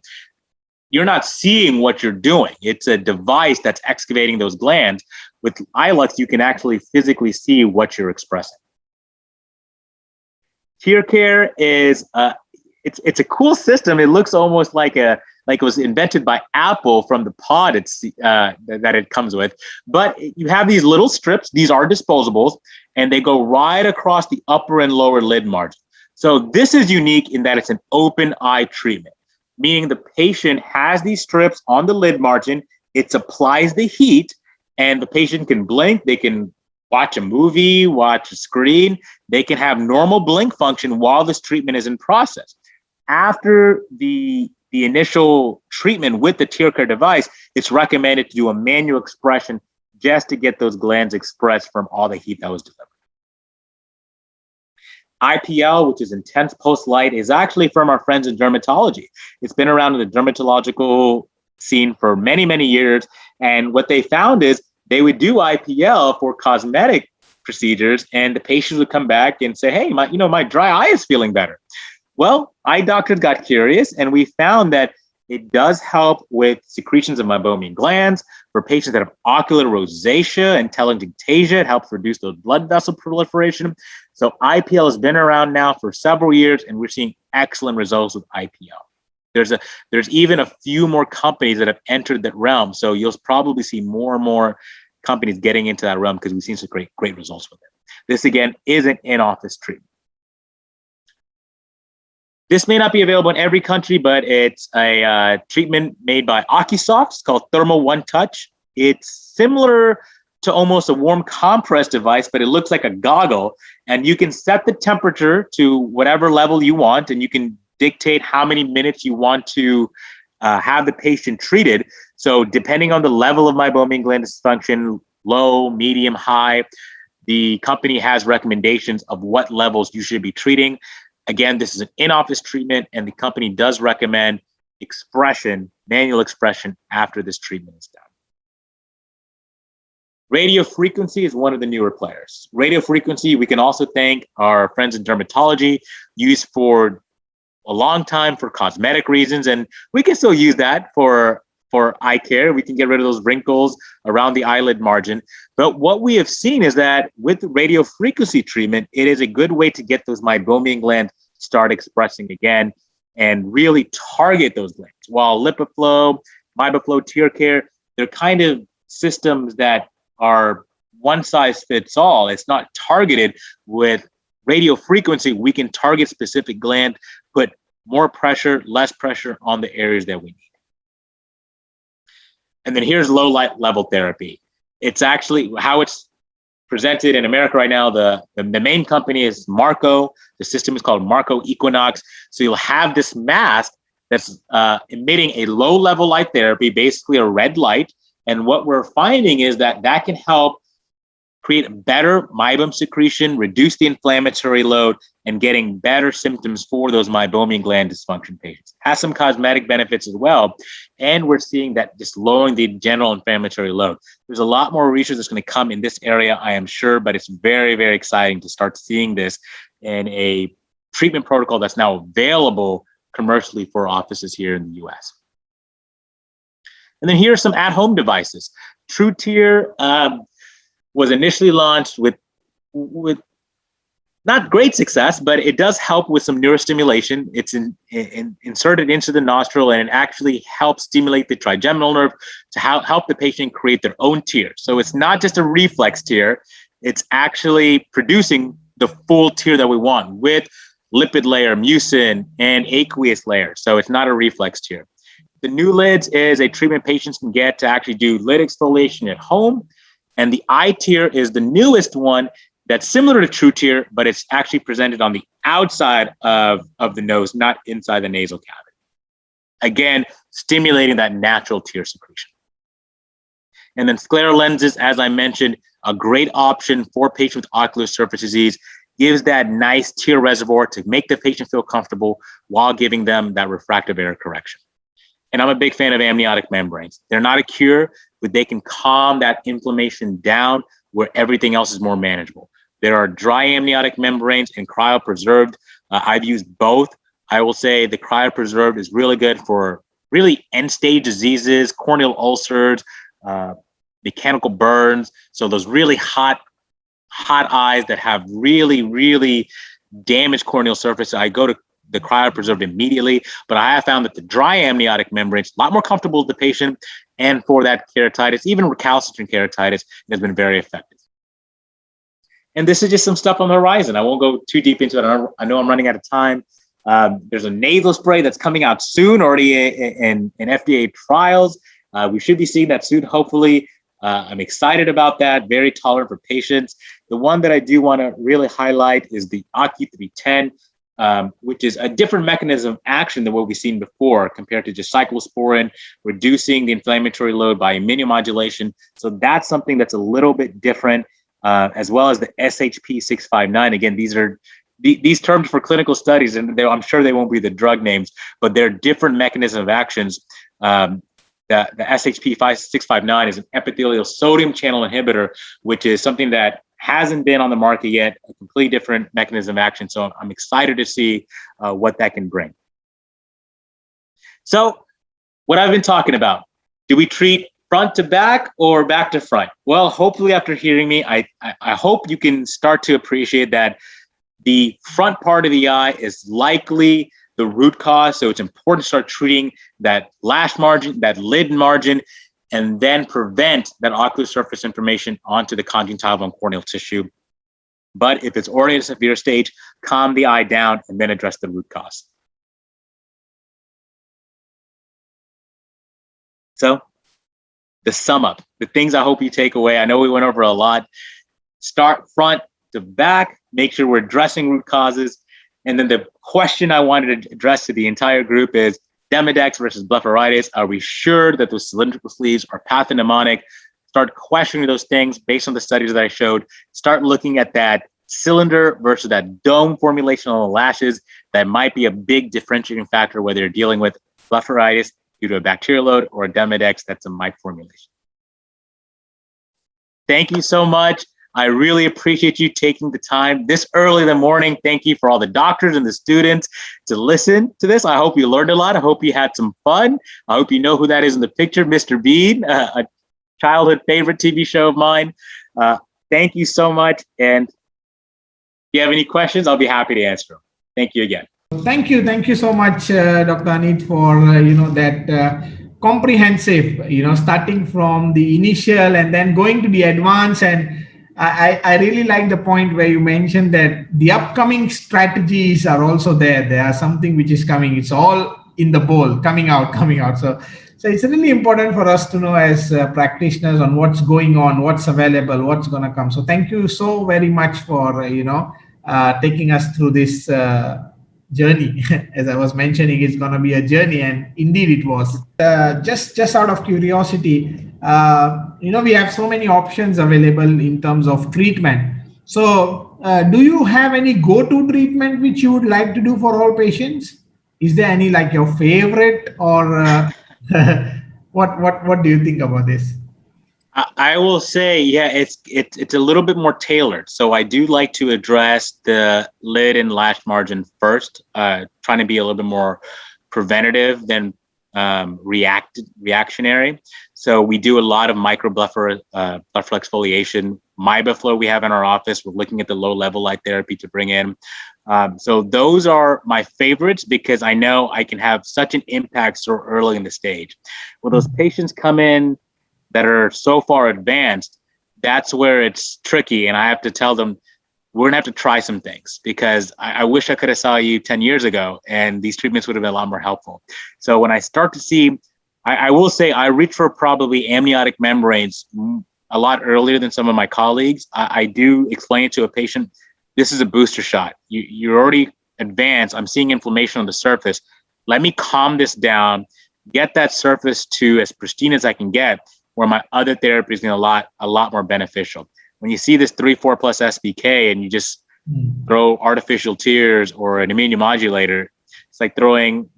S2: You're not seeing what you're doing. It's a device that's excavating those glands. With iLux, you can actually physically see what you're expressing. Tearcare is it's a cool system. It looks almost like it was invented by Apple from the pod that it comes with. But you have these little strips. These are disposables, and they go right across the upper and lower lid margin. So this is unique in that it's an open eye treatment, meaning the patient has these strips on the lid margin. It applies the heat, and the patient can blink. They can watch a movie, watch a screen. They can have normal blink function while this treatment is in process. After the initial treatment with the Tearcare device, it's recommended to do a manual expression just to get those glands expressed from all the heat that was delivered. IPL, which is intense post light, is actually from our friends in dermatology. It's been around in the dermatological scene for many, many years. And what they found is they would do IPL for cosmetic procedures, and the patients would come back and say, hey, my dry eye is feeling better. Well, eye doctors got curious, and we found that it does help with secretions of meibomian glands. For patients that have ocular rosacea and telangiectasia, it helps reduce those blood vessel proliferation. So IPL has been around now for several years, and we're seeing excellent results with IPL. There's even a few more companies that have entered that realm. So you'll probably see more and more companies getting into that realm because we've seen some great results with it. This, again, is an in-office treatment. This may not be available in every country, but it's a treatment made by Ocusoft. It's called Thermal One Touch. It's similar to almost a warm compress device, but it looks like a goggle. And you can set the temperature to whatever level you want, and you can dictate how many minutes you want to have the patient treated. So depending on the level of meibomian gland dysfunction, low, medium, high, the company has recommendations of what levels you should be treating. Again, this is an in-office treatment, and the company does recommend manual expression after this treatment is done. Radio frequency is one of the newer players. Radio frequency, we can also thank our friends in dermatology, used for a long time for cosmetic reasons, and we can still use that for eye care. We can get rid of those wrinkles around the eyelid margin. But what we have seen is that with radio frequency treatment, it is a good way to get those meibomian glands start expressing again and really target those glands. While Lipiflow, Miboflow, Tearcare, they're kind of systems that are one size fits all. It's not targeted. With radio frequency, we can target specific gland, put more pressure, less pressure on the areas that we need. And then here's low light level therapy. It's actually how it's presented in America right now. The main company is Marco. The system is called Marco Equinox. So you'll have this mask that's emitting a low level light therapy, basically a red light. And what we're finding is that that can help create better meibum secretion, reduce the inflammatory load, and getting better symptoms for those meibomian gland dysfunction patients. Has some cosmetic benefits as well. And we're seeing that just lowering the general inflammatory load. There's a lot more research that's going to come in this area, I am sure, but it's very, very exciting to start seeing this in a treatment protocol that's now available commercially for offices here in the US. And then here are some at-home devices. TrueTear was initially launched with not great success, but it does help with some neurostimulation. It's inserted into the nostril, and it actually helps stimulate the trigeminal nerve to help the patient create their own tear. So it's not just a reflex tear, it's actually producing the full tear that we want with lipid layer, mucin, and aqueous layer. So it's not a reflex tear. The new lids is a treatment patients can get to actually do lid exfoliation at home. And the eye tear is the newest one that's similar to TrueTear, but it's actually presented on the outside of the nose, not inside the nasal cavity. Again, stimulating that natural tear secretion. And then Scleral Lenses, as I mentioned, a great option for patients with ocular surface disease, gives that nice tear reservoir to make the patient feel comfortable while giving them that refractive error correction. And I'm a big fan of amniotic membranes. They're not a cure, but they can calm that inflammation down where everything else is more manageable. There are dry amniotic membranes and cryopreserved. I've used both. I will say the cryopreserved is really good for really end-stage diseases, corneal ulcers, mechanical burns. So those really hot eyes that have really, really damaged corneal surface, I go to the cryopreserved immediately, but I have found that the dry amniotic membranes, a lot more comfortable with the patient, and for that keratitis, even recalcitrant keratitis, has been very effective. And this is just some stuff on the horizon. I won't go too deep into it. I know I'm running out of time. There's a nasal spray that's coming out soon, already in FDA trials. We should be seeing that soon, hopefully. I'm excited about that, very tolerant for patients. The one that I do want to really highlight is the Ocu310, which is a different mechanism of action than what we've seen before compared to just cyclosporin, reducing the inflammatory load by immunomodulation. So that's something that's a little bit different, as well as the SHP659. Again, these terms for clinical studies, and I'm sure they won't be the drug names, but they're different mechanism of actions. The SHP659 is an epithelial sodium channel inhibitor, which is something that hasn't been on the market yet, a completely different mechanism of action. So I'm excited to see what that can bring. So what I've been talking about, do we treat front to back or back to front? Well, hopefully after hearing me, I hope you can start to appreciate that the front part of the eye is likely the root cause. So it's important to start treating that lash margin, that lid margin, and then prevent that ocular surface inflammation onto the conjunctival and corneal tissue. But if it's already at a severe stage, calm the eye down and then address the root cause. So the sum up, the things I hope you take away, I know we went over a lot. Start front to back, make sure we're addressing root causes. And then the question I wanted to address to the entire group is, Demodex versus Blepharitis? Are we sure that those cylindrical sleeves are pathognomonic? Start questioning those things based on the studies that I showed. Start looking at that cylinder versus that dome formulation on the lashes. That might be a big differentiating factor whether you're dealing with Blepharitis due to a bacterial load or a Demodex that's a mic formulation. Thank you so much. I really appreciate you taking the time this early in the morning. Thank you for all the doctors and the students to listen to this. I hope you learned a lot. I hope you had some fun. I hope you know who that is in the picture, Mr. Bean, a childhood favorite TV show of mine. Thank you so much. And if you have any questions, I'll be happy to answer them. Thank you again.
S1: Thank you so much, Dr. Anith, for that comprehensive, starting from the initial and then going to the advanced. And I really like the point where you mentioned that the upcoming strategies are also there. There are something which is coming. It's all in the bowl, coming out. So it's really important for us to know as practitioners on what's going on, what's available, what's going to come. So thank you so very much for taking us through this journey. As I was mentioning, it's going to be a journey, and indeed it was. Just out of curiosity, we have so many options available in terms of treatment. So do you have any go-to treatment which you would like to do for all patients? Is there any like your favorite, or what do you think about this?
S2: I will say, yeah, it's a little bit more tailored. So I do like to address the lid and lash margin first, trying to be a little bit more preventative than reactionary. So we do a lot of Microblepharoexfoliation. Miboflow we have in our office. We're looking at the low level light therapy to bring in. So those are my favorites because I know I can have such an impact so early in the stage. When those patients come in that are so far advanced, that's where it's tricky. And I have to tell them, we're gonna have to try some things because I wish I could have saw you 10 years ago and these treatments would have been a lot more helpful. So when I start to see, I will say I reach for probably amniotic membranes a lot earlier than some of my colleagues. I do explain it to a patient, this is a booster shot. You're already advanced. I'm seeing inflammation on the surface. Let me calm this down, get that surface to as pristine as I can get, where my other therapy is going to a lot more beneficial. When you see this 3-4 plus SBK and you just throw artificial tears or an immunomodulator, it's like throwing,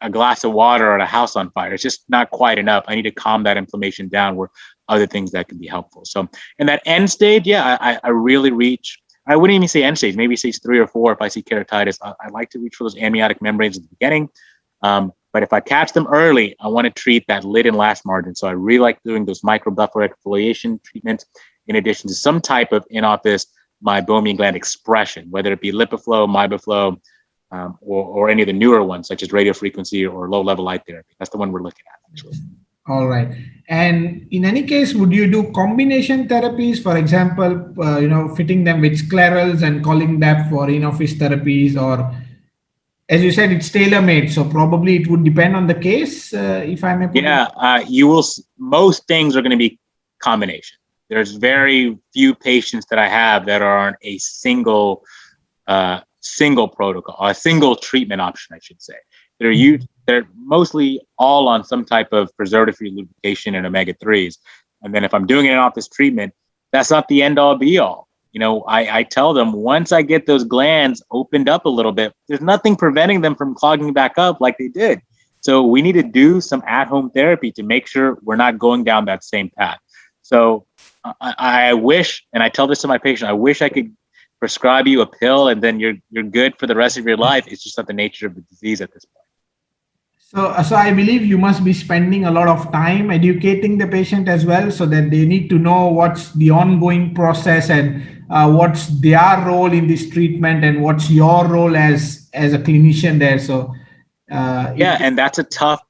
S2: a glass of water on a house on fire. It's just not quite enough. I need to calm that inflammation down where other things that can be helpful. So in that end stage, yeah, I really reach, I wouldn't even say end stage, maybe stage 3 or 4 if I see keratitis. I like to reach for those amniotic membranes at the beginning. But if I catch them early, I want to treat that lid and lash margin. So I really like doing those Microblepharoexfoliation treatments in addition to some type of in-office meibomian gland expression, whether it be Lipiflow, Miboflow, or any of the newer ones, such as radiofrequency or low-level light therapy. That's the one we're looking at, actually.
S1: All right. And in any case, would you do combination therapies, for example, fitting them with sclerals and calling that for in-office therapies, or as you said, it's tailor-made, so probably it would depend on the case, if I may put it.
S2: Yeah, most things are going to be combination. There's very few patients that I have that are on a single protocol, a single treatment option, I should say. They're mostly all on some type of preservative-free lubrication and omega-3s. And then if I'm doing an office treatment, that's not the end-all be-all. I tell them once I get those glands opened up a little bit, there's nothing preventing them from clogging back up like they did. So we need to do some at-home therapy to make sure we're not going down that same path. So I wish, and I tell this to my patient, I wish I could prescribe you a pill and then you're good for the rest of your life. It's just not the nature of the disease at this point.
S1: So I believe you must be spending a lot of time educating the patient as well, so that they need to know what's the ongoing process and what's their role in this treatment and what's your role as a clinician there. So
S2: and that's a tough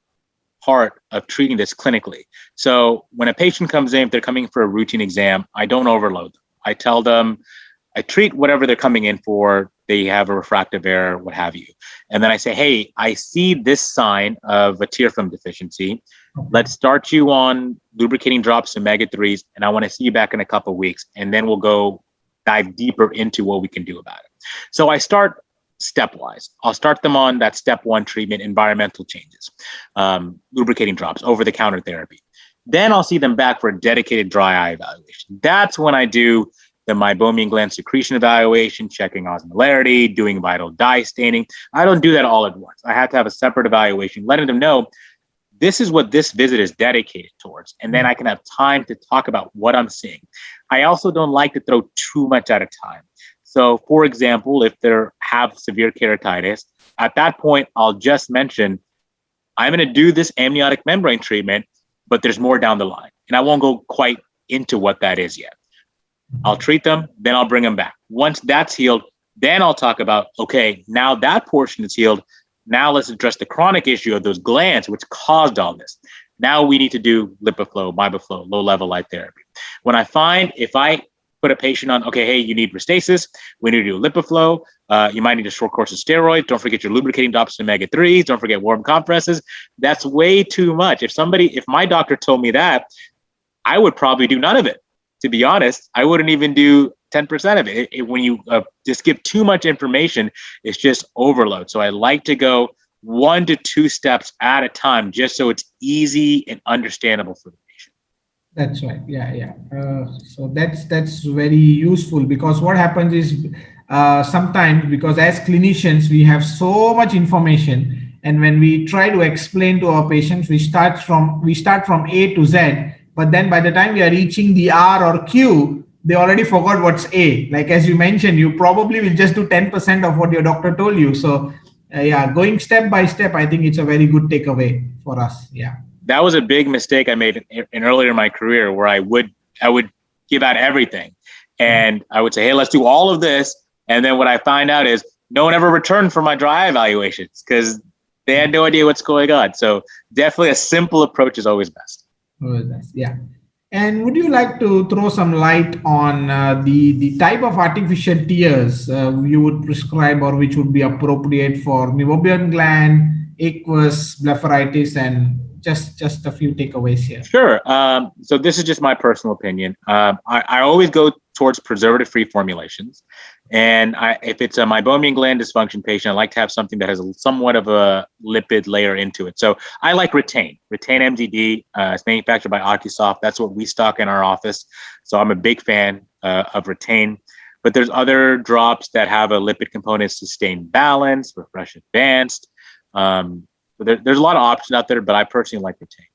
S2: part of treating this clinically. So when a patient comes in, if they're coming for a routine exam, I don't overload them. I tell them, I treat whatever they're coming in for. They have a refractive error, what have you. And then I say, hey, I see this sign of a tear film deficiency. Let's start you on lubricating drops, omega-3s, and I want to see you back in a couple of weeks. And then we'll go dive deeper into what we can do about it. So I start stepwise. I'll start them on that step 1 treatment, environmental changes, lubricating drops, over-the-counter therapy. Then I'll see them back for a dedicated dry eye evaluation. That's when I do the meibomian gland secretion evaluation, checking osmolarity, doing vital dye staining. I don't do that all at once. I have to have a separate evaluation, letting them know this is what this visit is dedicated towards. And then I can have time to talk about what I'm seeing. I also don't like to throw too much at a time. So, for example, if they have severe keratitis, at that point, I'll just mention, I'm going to do this amniotic membrane treatment, but there's more down the line. And I won't go quite into what that is yet. I'll treat them, then I'll bring them back. Once that's healed, then I'll talk about, okay, now that portion is healed. Now let's address the chronic issue of those glands, which caused all this. Now we need to do Lipiflow, Miboflow, low-level light therapy. When I find, if I put a patient on, okay, hey, you need restasis, we need to do Lipiflow, you might need a short course of steroids, don't forget your lubricating drops and omega-3s, don't forget warm compresses. That's way too much. If my doctor told me that, I would probably do none of it. To be honest, I wouldn't even do 10% of it. When you just give too much information, it's just overload. So I like to go 1 to 2 steps at a time, just so it's easy and understandable for the patient.
S1: That's right. Yeah. So that's very useful, because what happens is sometimes, because as clinicians we have so much information, and when we try to explain to our patients, we start from A to Z. But then by the time we are reaching the R or Q, they already forgot what's A. Like, as you mentioned, you probably will just do 10% of what your doctor told you. So going step by step, I think it's a very good takeaway for us. Yeah.
S2: That was a big mistake I made in earlier in my career, where I would give out everything. And I would say, hey, let's do all of this. And then what I find out is no one ever returned for my dry eye evaluations because they had no idea what's going on. So definitely a simple approach is always best.
S1: Yeah. And would you like to throw some light on the type of artificial tears you would prescribe, or which would be appropriate for meibomian gland, aqueous, blepharitis, and just a few takeaways here?
S2: Sure. So this is just my personal opinion. I always go towards preservative-free formulations. And if it's a meibomian gland dysfunction patient, I like to have something that has somewhat of a lipid layer into it. So I like Retain MGD. It's manufactured by Ocusoft. That's what we stock in our office. So I'm a big fan of Retain. But there's other drops that have a lipid component: Sustain Balance, Refresh Advanced. So there's a lot of options out there, but I personally like Retain.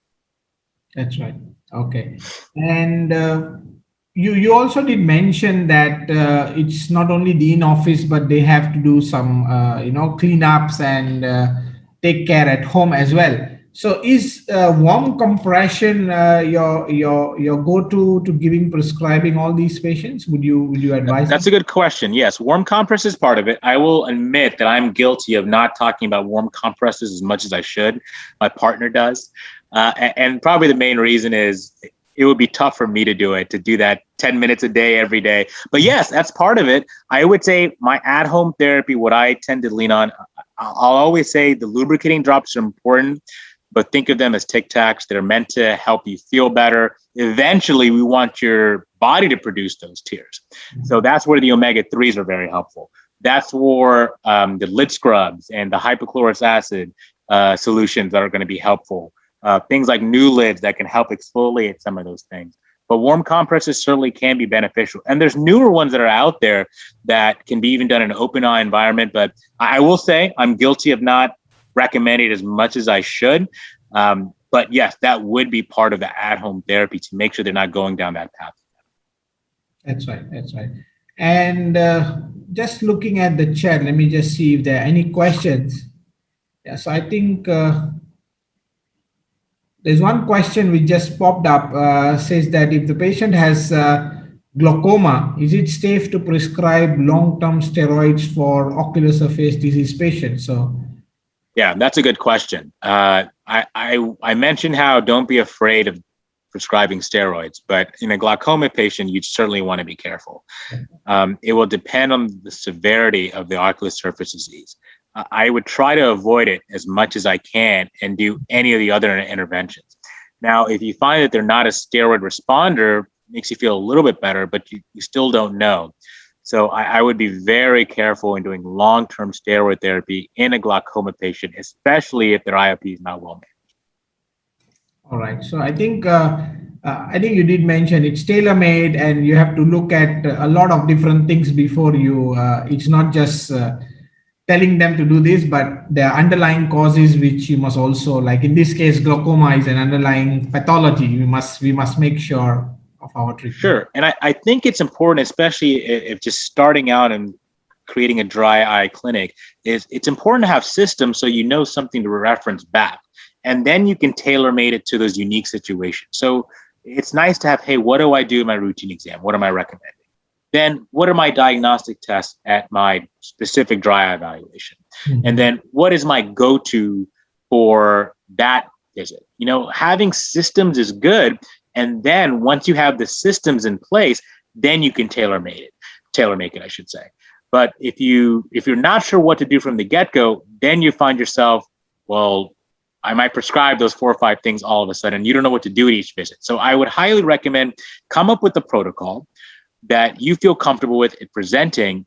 S1: That's right. Okay. And you also did mention that it's not only the in-office, but they have to do some cleanups and take care at home as well. So is warm compression your go-to to prescribing all these patients? Would you advise?
S2: That's a good question. Yes, warm compress is part of it. I will admit that I'm guilty of not talking about warm compresses as much as I should. My partner does, and probably the main reason is it would be tough for me to do that 10 minutes a day, every day. But yes, that's part of it. I would say my at-home therapy, what I tend to lean on, I'll always say the lubricating drops are important, but think of them as Tic Tacs. They're meant to help you feel better. Eventually, we want your body to produce those tears. So that's where the omega-3s are very helpful. That's where the lid scrubs and the hypochlorous acid solutions that are going to be helpful. Things like new lids that can help exfoliate some of those things. But warm compresses certainly can be beneficial. And there's newer ones that are out there that can be even done in an open eye environment. But I will say I'm guilty of not recommending it as much as I should. But yes, that would be part of the at-home therapy to make sure they're not going down that path.
S1: That's right. And just looking at the chat, let me just see if there are any questions. Yes, I think there's one question which just popped up, says that if the patient has glaucoma, is it safe to prescribe long-term steroids for ocular surface disease patients? So,
S2: yeah, that's a good question. I mentioned how don't be afraid of prescribing steroids, but in a glaucoma patient, you certainly want to be careful. It will depend on the severity of the ocular surface disease. I would try to avoid it as much as I can and do any of the other interventions. Now, if you find that they're not a steroid responder, it makes you feel a little bit better, but you still don't know. So I would be very careful in doing long-term steroid therapy in a glaucoma patient, especially if their IOP is not well managed.
S1: All right. So I think you did mention it's tailor-made, and you have to look at a lot of different things before you. It's not just telling them to do this, but there are underlying causes which you must also, like in this case, glaucoma is an underlying pathology. We must make sure of our treatment.
S2: Sure, and I think it's important, especially if just starting out and creating a dry eye clinic, is it's important to have systems so you know something to reference back. And then you can tailor-made it to those unique situations. So it's nice to have, hey, what do I do in my routine exam? What am I recommending? Then what are my diagnostic tests at my specific dry eye evaluation? Mm-hmm. And then what is my go-to for that visit? You know, having systems is good. And then once you have the systems in place, then you can tailor-make it, I should say. But if you're not sure what to do from the get-go, then you find yourself, well, I might prescribe those 4 or 5 things all of a sudden. You don't know what to do at each visit. So I would highly recommend come up with a protocol that you feel comfortable with it presenting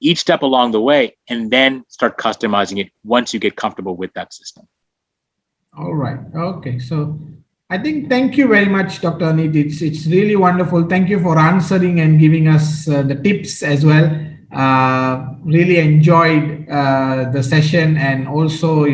S2: each step along the way, and then start customizing it once you get comfortable with that system.
S1: All right. Okay. So I think thank you very much, Dr. Anith. It's really wonderful. Thank you for answering and giving us the tips as well. Really enjoyed the session, and also,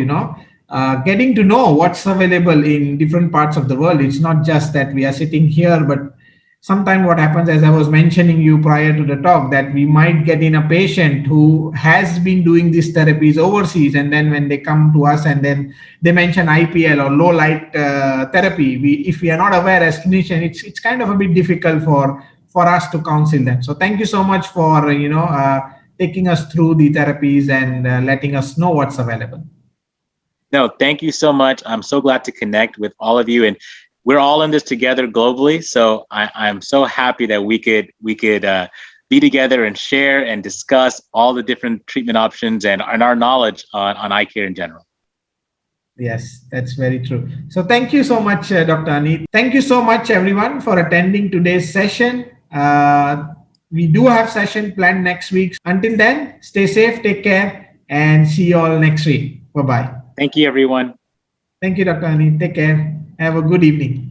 S1: getting to know what's available in different parts of the world. It's not just that we are sitting here, but sometimes what happens, as I was mentioning you prior to the talk, that we might get in a patient who has been doing these therapies overseas, and then when they come to us and then they mention IPL or low light therapy, if we are not aware as clinicians, it's kind of a bit difficult for us to counsel them. So thank you so much for taking us through the therapies and letting us know what's available.
S2: No, thank you so much. I'm so glad to connect with all of you, and we're all in this together globally. So I'm so happy that we could be together and share and discuss all the different treatment options and our knowledge on eye care in general.
S1: Yes, that's very true. So thank you so much, Dr. Anith. Thank you so much, everyone, for attending today's session. We do have session planned next week. Until then, stay safe, take care, and see you all next week. Bye-bye.
S2: Thank you, everyone.
S1: Thank you, Dr. Anith. Take care. Have a good evening.